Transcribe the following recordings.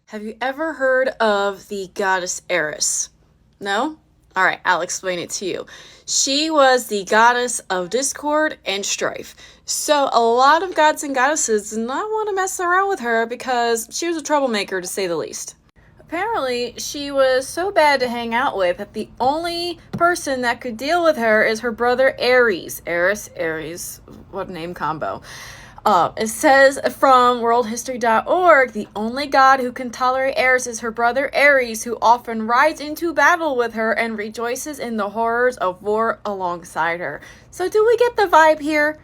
Have you ever heard of the goddess Eris? No? Alright, I'll explain it to you. She was the goddess of discord and strife. So a lot of gods and goddesses did not want to mess around with her because she was a troublemaker, to say the least. Apparently, she was so bad to hang out with that the only person that could deal with her is her brother Ares. Ares, what a name combo. It says from worldhistory.org, the only god who can tolerate Eris is her brother Ares, who often rides into battle with her and rejoices in the horrors of war alongside her. So do we get the vibe here?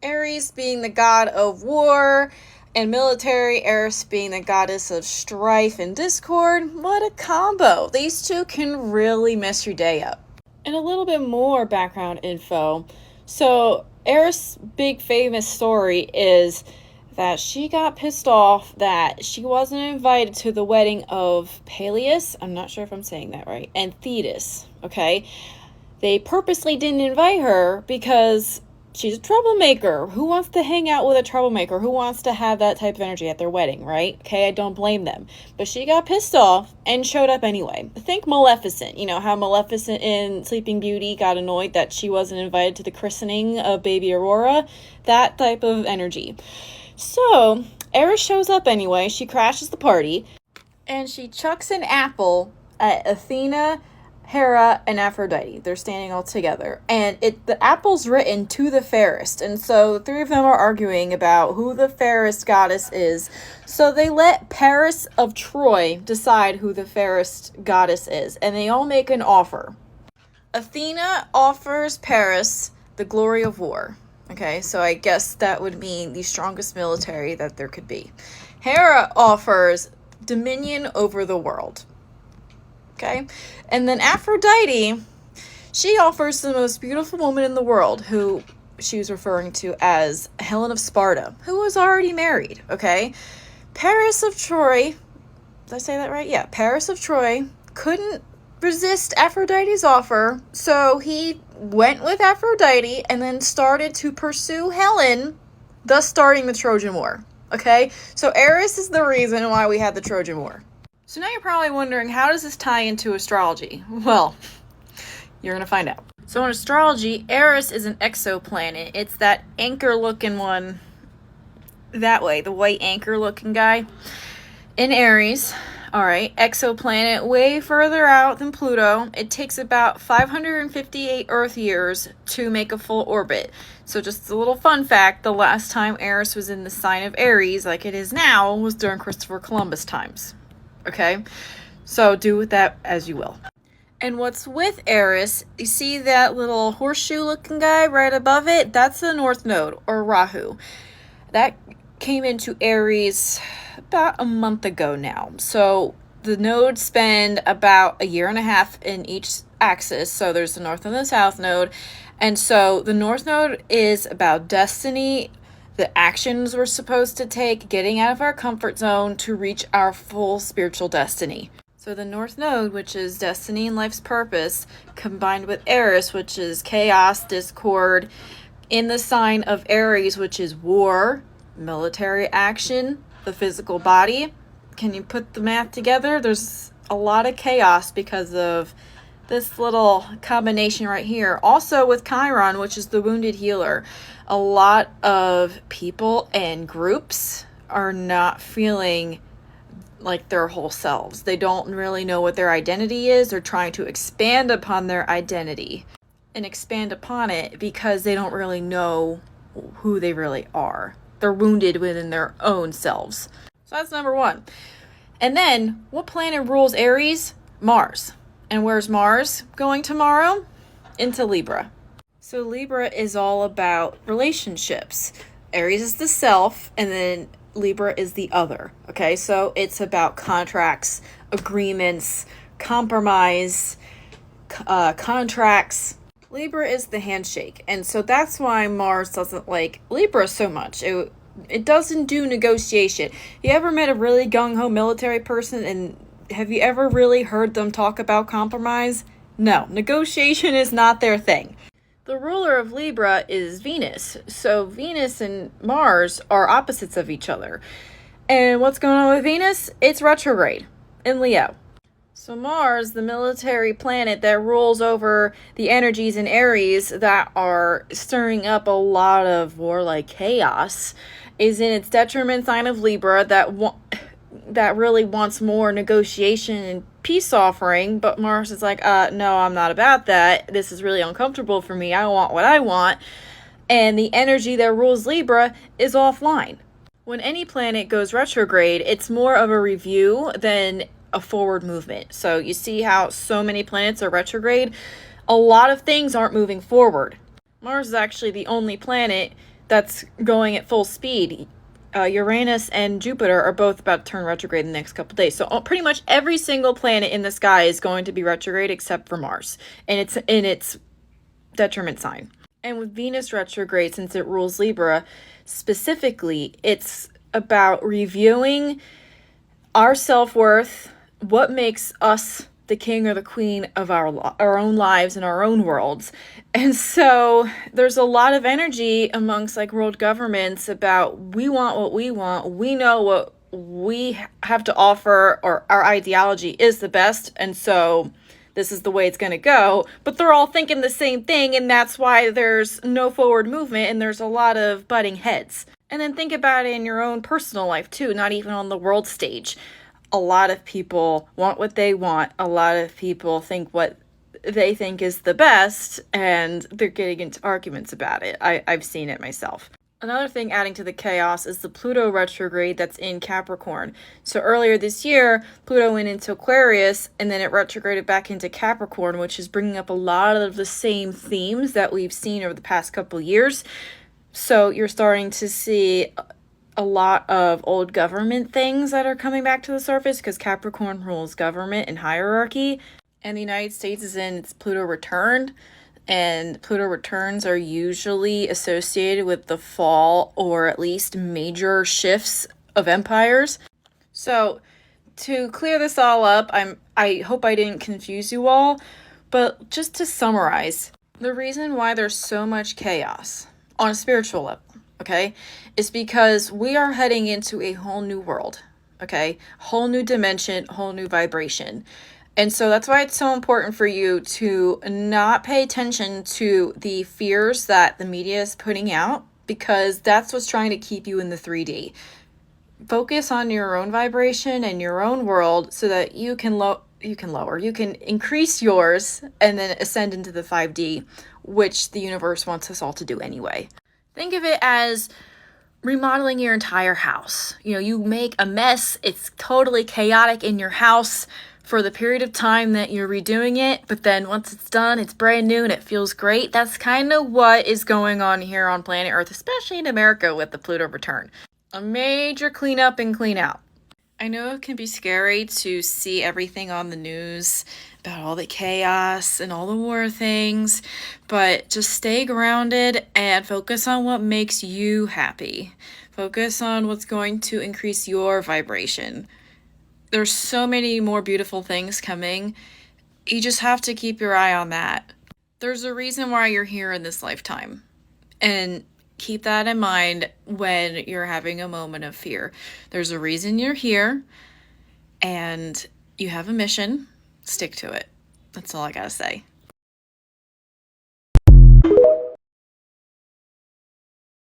Ares being the god of war and military, Eris being the goddess of strife and discord. What a combo. These two can really mess your day up. And a little bit more background info. So Eris' big famous story is that she got pissed off that she wasn't invited to the wedding of Peleus, I'm not sure if I'm saying that right, and Thetis, okay? They purposely didn't invite her because she's a troublemaker. Who wants to hang out with a troublemaker? Who wants to have that type of energy at their wedding, right? Okay, I don't blame them. But she got pissed off and showed up anyway. Think Maleficent. You know how Maleficent in Sleeping Beauty got annoyed that she wasn't invited to the christening of baby Aurora? That type of energy. So, Eris shows up anyway. She crashes the party. And she chucks an apple at Athena, Hera, and Aphrodite. They're standing all together. And the apple's written to the fairest. And so the three of them are arguing about who the fairest goddess is. So they let Paris of Troy decide who the fairest goddess is. And they all make an offer. Athena offers Paris the glory of war. Okay, so I guess that would mean the strongest military that there could be. Hera offers dominion over the world. Okay, and then Aphrodite, she offers the most beautiful woman in the world, who she was referring to as Helen of Sparta, who was already married, okay? Paris of Troy, did I say that right? Yeah, Paris of Troy couldn't resist Aphrodite's offer, so he went with Aphrodite and then started to pursue Helen, thus starting the Trojan War, okay? So Eris is the reason why we had the Trojan War. So now you're probably wondering, how does this tie into astrology? Well, you're going to find out. So in astrology, Eris is an exoplanet. It's that anchor-looking one, that way, the white anchor-looking guy. In Aries, alright, exoplanet, way further out than Pluto. It takes about 558 Earth years to make a full orbit. So just a little fun fact, the last time Eris was in the sign of Aries, like it is now, was during Christopher Columbus times. Okay, so do with that as you will. And what's with Eris, you see that little horseshoe looking guy right above it? That's the North Node, or Rahu. That came into Aries about a month ago now. So the nodes spend about a year and a half in each axis. So there's the North and the South Node. And so the North Node is about destiny, the actions we're supposed to take, getting out of our comfort zone to reach our full spiritual destiny. So the North Node, which is destiny and life's purpose, combined with Eris, which is chaos, discord, in the sign of Aries, which is war, military action, the physical body. Can you put the math together? There's a lot of chaos because of this little combination right here. Also with Chiron, which is the wounded healer. A lot of people and groups are not feeling like their whole selves. They don't really know what their identity is. They're trying to expand upon their identity and expand upon it because they don't really know who they really are. They're wounded within their own selves. So that's number one. And then, what planet rules Aries? Mars. And where's Mars going tomorrow? Into Libra. So Libra is all about relationships. Aries is the self, and then Libra is the other. Okay, so it's about contracts, agreements, compromise, contracts. Libra is the handshake, and so that's why Mars doesn't like Libra so much. It doesn't do negotiation. You ever met a really gung-ho military person, and have you ever really heard them talk about compromise? No, negotiation is not their thing. The ruler of Libra is Venus. So Venus and Mars are opposites of each other. And what's going on with Venus? It's retrograde in Leo. So Mars, the military planet that rules over the energies in Aries that are stirring up a lot of warlike chaos, is in its detriment sign of Libra that really wants more negotiation and peace offering, but Mars is like, no, I'm not about that. This is really uncomfortable for me. I want what I want. And the energy that rules Libra is offline. When any planet goes retrograde, it's more of a review than a forward movement. So you see how so many planets are retrograde? A lot of things aren't moving forward. Mars is actually the only planet that's going at full speed. Uranus and Jupiter are both about to turn retrograde in the next couple days. So pretty much every single planet in the sky is going to be retrograde except for Mars. And it's in its detriment sign. And with Venus retrograde, since it rules Libra, specifically, it's about reviewing our self-worth, what makes us the king or the queen of our own lives and our own worlds. And so there's a lot of energy amongst like world governments about we want what we want. We know what we have to offer, or our ideology is the best. And so this is the way it's going to go, but they're all thinking the same thing, and that's why there's no forward movement and there's a lot of butting heads. And then think about it in your own personal life too, not even on the world stage. A lot of people want what they want. A lot of people think what they think is the best, and they're getting into arguments about it. I've seen it myself. Another thing adding to the chaos is the Pluto retrograde that's in Capricorn. So earlier this year, Pluto went into Aquarius and then it retrograded back into Capricorn, which is bringing up a lot of the same themes that we've seen over the past couple years. So you're starting to see a lot of old government things that are coming back to the surface because Capricorn rules government and hierarchy. And the United States is in its Pluto return. And Pluto returns are usually associated with the fall or at least major shifts of empires. So to clear this all up, I hope I didn't confuse you all, but just to summarize, the reason why there's so much chaos on a spiritual level, okay, is because we are heading into a whole new world, okay, whole new dimension, whole new vibration. And so that's why it's so important for you to not pay attention to the fears that the media is putting out, because that's what's trying to keep you in the 3D. Focus on your own vibration and your own world so that you can increase yours and then ascend into the 5D, which the universe wants us all to do anyway. Think of it as remodeling your entire house. You know, you make a mess, it's totally chaotic in your house for the period of time that you're redoing it, but then once it's done, it's brand new and it feels great. That's kind of what is going on here on planet Earth, especially in America with the Pluto return. A major cleanup and clean out. I know it can be scary to see everything on the news about all the chaos and all the war things, but just stay grounded and focus on what makes you happy. Focus on what's going to increase your vibration. There's so many more beautiful things coming. You just have to keep your eye on that. There's a reason why you're here in this lifetime. And keep that in mind when you're having a moment of fear. There's a reason you're here, and you have a mission. Stick to it. That's all I gotta say.